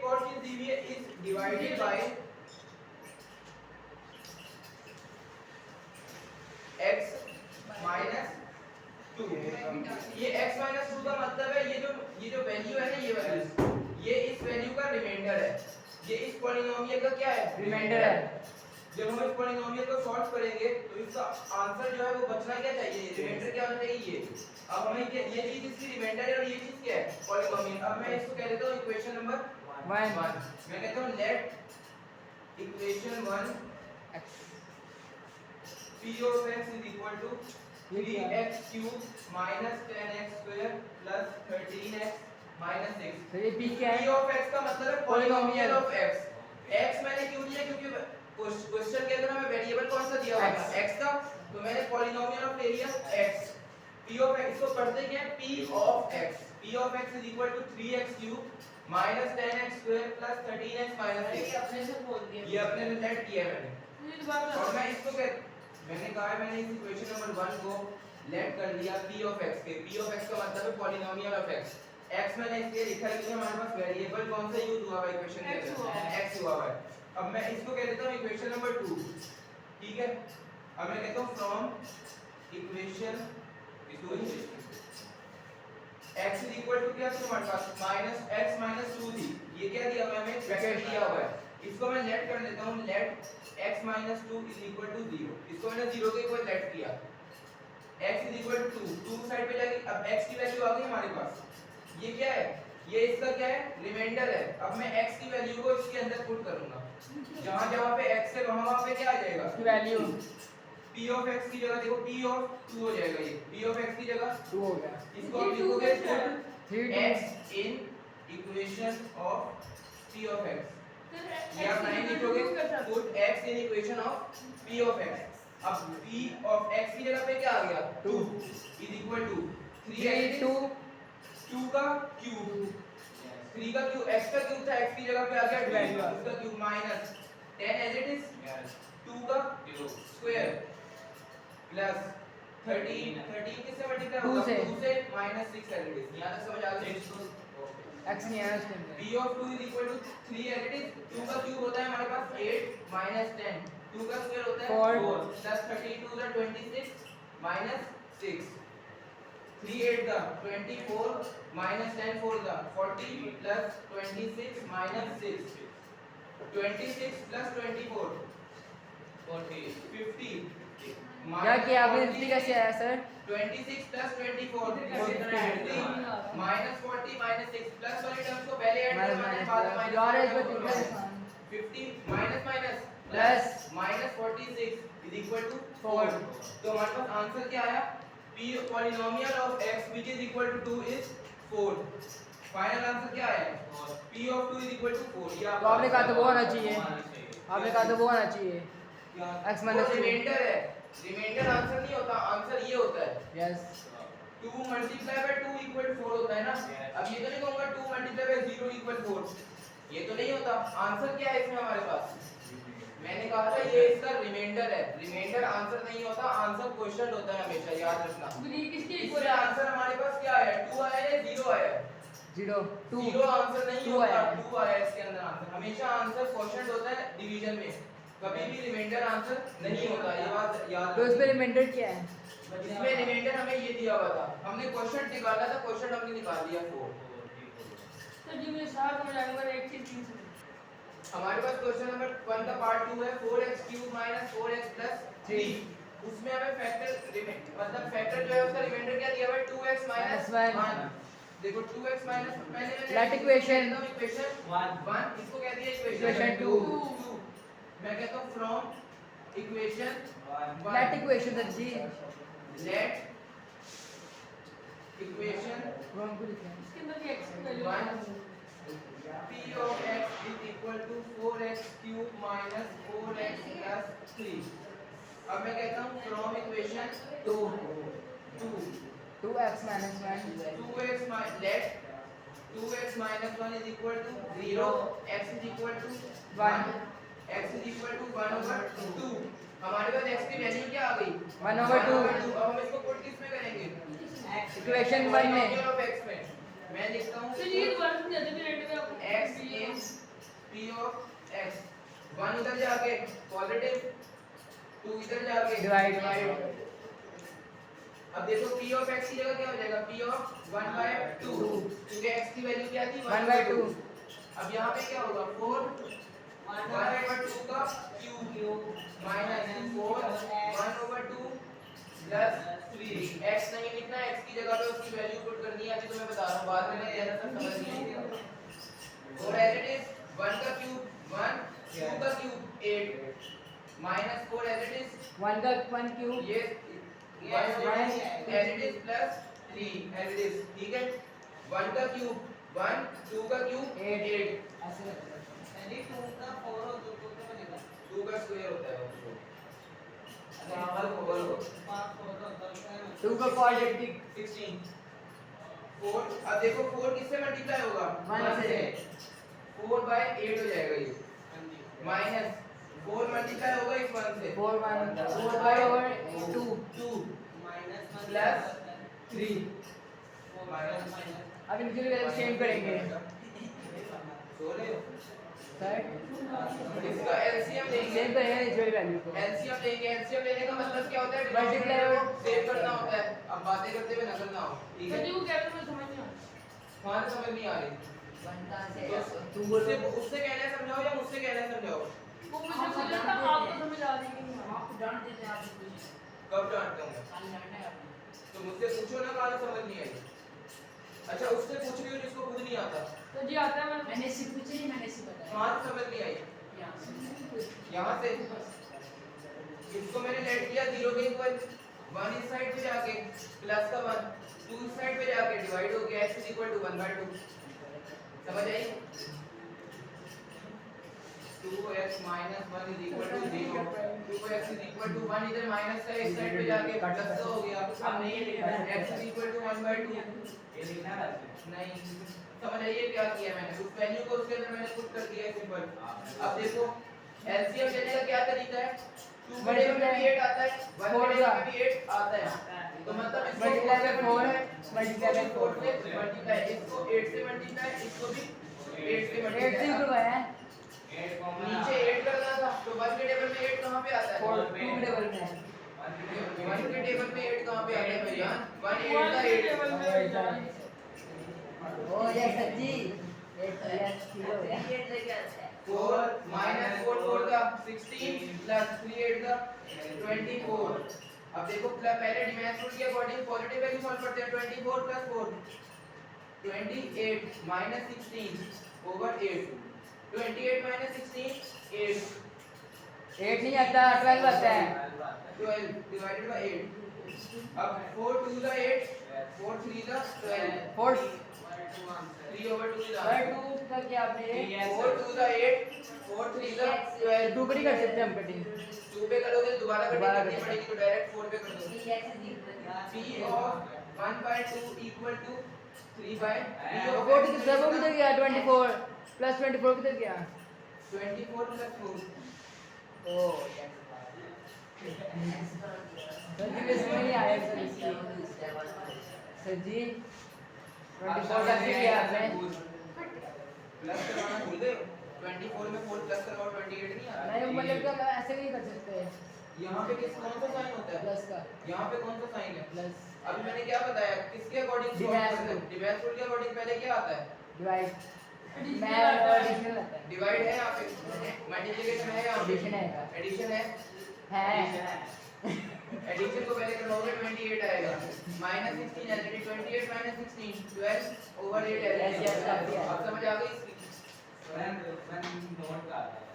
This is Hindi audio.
एक और चीज दी हुई है, is divided by x minus 2। ये x माइनस 2 का मतलब है ये जो वैल्यू है ना, ये वैल्यू, ये इस वैल्यू का रिमाइंडर है, ये इस पॉलिनोमियल का क्या है, रिमाइंडर है। जब हम इस पॉलिनोमियल को सॉल्व करेंगे तो इसका आंसर जो है वो बचना क्या चाहिए, रिमाइंडर क्या होना चाहिए, ये। अब हमें ये चीज इसकी रिमाइंडर है और ये चीज क्या है, पॉलिनोमियल। अब मैं इसको कह देता हूं इक्वेशन नंबर 1। मैं कहता हूं let equation 1 p of x is equal to 3x cube minus 10x square plus 13x minus 6। तो ये p क्या है, p of x का मतलब है पॉलिनोमियल ऑफ x। x मैंने क्यों लिया, क्योंकि क्वेश्चन के अंदर हमें वेरिएबल कौन सा दिया हुआ है, x का, तो मैंने पॉलिनोमियल ऑफ ले लिया x। p of x को पढ़ते क्या है, p of x। p of x is equal to 3x cube minus 10x square plus 13x minus 6। ये अपने से बोल दिया, ये अपने ने लेट किया है मैंने, और मैं इसको मैंने कहा है, मैंने इस इक्वेशन नंबर 1 को लेट कर दिया p of x के। p of x का मतलब है पॉलिनोमियल ऑफ x। x मैंने इसलिए लिखा है क्योंकि हमारे पास वेरिएबल कौन सा यूज हुआ है इक्वेशन के अंदर, x हुआ है। अब मैं इसको कह देता हूं इक्वेशन नंबर 2, ठीक है। अब मैं कहता हूं from equation 2 x is equal to क्या था हमारे पास, माइनस x माइनस 2 थी, ये क्या दिया हुआ है, हमें वेक्टर दिया हुआ है। इसको मैं लेट कर देता हूं, let x minus 2 is equal to 0। इसको मैंने 0 के इक्वल लेट किया, x is equal to 2 side पे जाके अब x की वैल्यू आ गई हमारे पास। ये क्या है, ये इसका क्या है, रिमाइंडर है। अब मैं x की वैल्यू को इसके अंदर पुट करूंगा, जहां जहां पे x है वहां वहां पे क्या आ जाएगा, इसकी वैल्यू p of x की जगह देखो p of 2 हो जाएगा, ये p of x की जगह 2 हो गया। इसको आप लिखोगे three x in equation of p of x। ये आप नहीं लिखोगे, put x in equation of p of x। अब p of x की जगह पे क्या आ गया, 2 इज इक्वल टू 3 2 का क्यूब, 3 का क्यूब, x का क्यूब था, x की जगह पे आ गया 12, उसका cube minus 10 as it is 2 का स्क्वायर प्लस 13 किससे मल्टीप्लाई होगा, 2 से माइनस 6 एज इट इज। यहां तक समझ आ गई, x नहीं आया उसके अंदर। p of 2 is equal to 3 as it is। 2 का क्यूब होता है हमारे पास 8 minus 10, 2 का स्क्वायर होता है 4 plus 32 is 26 minus 6, 3 8 का 24 minus 10 4 का 40 plus 26 minus 6, 26 plus 24 50 क्या किया आपने, इसलिए कैसे आया sir, 26 plus 24 minus 40 minus 6 plus वाले टर्म्स को पहले ऐड करना है, बाद में माइनस यार करना इसमें है। 50 minus minus plus minus 46 is equal to 4। तो हमारे पास आंसर क्या आया, p polynomial of x which is equal to 2 is 4। Final answer क्या आया, p of 2 is equal to 4। ये तो आपने कहा था वो आना चाहिए, आपने कहा था वो आना चाहिए, x माइनस रिमाइंडर है, रिमाइंडर आंसर नहीं होता, आंसर ये होता है। यस 2 मल्टीप्लाई बाय 2 इक्वल 4 होता है ना। अब ये तो नहीं कहूंगा 2 मल्टीप्लाई बाय 0 इक्वल 4, ये तो नहीं होता। आंसर क्या है इसमें हमारे पास, मैंने कहा था ये इसका रिमाइंडर है, रिमाइंडर आंसर नहीं होता, आंसर क्वेश्चन होता है, हमेशा याद रखना। इससे आंसर हमारे पास क्या आया, 2 आया या 0 आया, 0 2 0 आंसर नहीं 2 होता, आया। 2 आया इसके अंदर आंसर। हमेशा आंसर क्वेश्चन होता है डिवीजन में, कभी भी रिमाइंडर आंसर नहीं होता, ये बात याद तो इसमें रिमाइंडर क्या है, इसमें रिमाइंडर हमें ये दिया हुआ था, हमने क्वेश्चन निकाला था, क्वेश्चन हमने निकाल दिया 4। तो जी मुझे साथ में जाने पर एक चीज तीन से हमारे पास क्वेश्चन नंबर 1 का पार्ट 2 है, 4x cube minus 4x plus 3। उसमें हमें फैक्टर मतलब फैक्टर जो है उसका रिमाइंडर क्या दिया हुआ है, 2x माइनस 1। देखो 2x माइनस पहले लेट इक्वेशन 1 इसको कह दिया इक्वेशन 2। मैं कहता हूं from equation 1 let equation sir जी, लेट इक्वेशन फ्रॉम को लिखना है, इसके अंदर की x की value p of x is equal to 4x cube minus 4x plus 3। अब मैं कहता हूँ from equation 2 2x minus 1 2x let 2x minus 1 is equal to 0, x is equal to 1, x is equal to 1 over 2। हमारे पास x की वैल्यू क्या आ गई, 1 over 2। अब हम इसको पुट किस में करेंगे, इक्वेशन 1 में, पॉलिनोमियल ऑफ x में। मैं लिखता हूँ तो ये दोबारा समझा दे फिर एंड में आपको x in p of x 1 इधर जाके पॉजिटिव 2 इधर जाके डिवाइड अब देखो p of x की जगह क्या हो जाएगा p of 1 by 2 क्योंकि x की वैल्यू क्या थी 1 by 2 अब यहाँ पे क्या होगा 4 1 over 2 का cube minus 4 1 over 2 plus 3 x नहीं लिखना है x की जगह पे उसकी वैल्यू पुट करनी है अभी तो मैं बता रहा हूँ बाद में मैं देना सब समझ नहीं आएगा और एज इट इज 1 का क्यूब 1 2 का cube 8 minus 4 as it is 1 का 1 क्यूब ये as it is plus 3 as it is ठीक है 1 का क्यूब 1 2 का क्यूब 8 ऐसे लगता है यानी 2 का 4 हो तो 2 का बनेगा 2 का स्क्वायर होता है वो नॉर्मल ओवर हो 5 4 का होता है 2 का क्वाड्रेटिक 16 4 अब देखो 4 किससे मल्टीप्लाई होगा 1 से 4 by 8 हो जाएगा ये माइनस 4 मल्टीप्लाई होगा इस 1 से 4 1 4 by over 2 2 minus plus 3 minus अब इनकी वैल्यू सेम करेंगे सो रहे हो सर इसका एलसीएम लेंगे सेम तो है इस वैल्यू को एलसीएम लेंगे एलसीएम लेने का मतलब क्या होता है Multiply डिनोमिनेटर को सेव करना होता है अब बातें करते हुए नकल ना हो ठीक सर है जी वो क्या मैं समझ नहीं आ तुम्हारे समझ नहीं आ रही तुम बोलो उससे कहना है समझाओ या मुझसे कहना है समझाओ वो मुझे मुझे लगता है आपको समझ आ रही है कि नहीं आपको डांट देते हैं आप कुछ कब डांटता हूँ खाली डांटना है आपने तो मुझसे पूछो ना कहाँ समझ नहीं आई अच्छा उससे पूछ रही हो जिसको खुद नहीं आता तो जी आता है मैंने इसी पूछे नहीं मैंने इसी बताया कहाँ से समझ नहीं आई यहाँ से यहाँ से इसको मैंने लेट किया 0 के इक्वल 1 इस साइड पे जाके प्लस का 1 2 इस साइड पे जाके डिवाइड हो गया x इक्वल टू 1 by 2 समझ आई 2x minus 1 is equal to 0 2x is equal to 1 इधर माइनस का इस साइड पे जाके प्लस का हो गया अब नहीं लिखना है x is equal to 1 by 2 ये लिखना है नहीं समझ आइए क्या किया मैंने उस वैल्यू को उसके अंदर मैंने पुट कर दिया है सिंपल अब देखो एलसीएम लेने का क्या तरीका है 2 बड़े में भी 8 आता है 1 बड़े में भी 8 आता है तो मतलब इसको मल्टीप्लाई बाय 4 है मल्टीप्लाई बाय 4 से मल्टीप्लाई इसको 8 से मल्टीप्लाई इसको भी 8 से 8 से मल्टीप्लाई ऊपर है नीचे 8 करना था तो 1 के टेबल में 8 कहां पे आता है 4 2 टेबल में 1 के टेबल में 8 कहां पे आता है भैया 1 8 का 8 टेबल में ओ ये सच्ची 8 यस किलो है 8 लेके आता है 4 minus 4 4 का 16 plus 3 8 का 24 अब देखो पहले डिमेंस रूल के अकॉर्डिंग पॉजिटिव वैल्यू सॉल्व करते हैं 24 plus 4 28 minus 16 over 8 28 minus 16 8 8 नहीं आता 12 आता है 12 divided by 8 अब 4 2 का 8 4 3 का 12 4 3 over 2 is और answer 2 का क्या आपने 4 2 का 8 4 3 का 12 2 पर ही कर सकते हैं हम कटिंग 2 पे करोगे तो दोबारा दोबारा कटिंग करनी पड़ेगी तो डायरेक्ट 4 पे कर दो p of 1 by 2 equal to 3 by p of वो किधर वो किधर गया 24 प्लस 24 किधर गया 24 plus 4 ओ सर जी इसमें नहीं आया सर इसकी सर जी 24 का किया आपने प्लस करवाना भूल गए 24 में 4 प्लस करवाओ 28 नहीं आ रहा नहीं मतलब क्या ऐसे नहीं कर सकते यहाँ पे कौन सा साइन होता है प्लस का यहाँ पे कौन सा साइन है प्लस अभी मैंने क्या बताया किसके अकॉर्डिंग डिवाइड रूल के अकॉर्डिंग पहले क्या आता है डिवाइड मैं एडिशन आता है डिवाइड है यहाँ पे मल्टीप्लिकेशन है यहाँ पे एडिशन है एडिशन है एडिशन को पहले करवाओगे 28 आएगा माइनस 16 है 28 माइनस 16 12 ओवर 8 है Yes, yes, अब समझ आ गई इसकी मैं नोट का आता है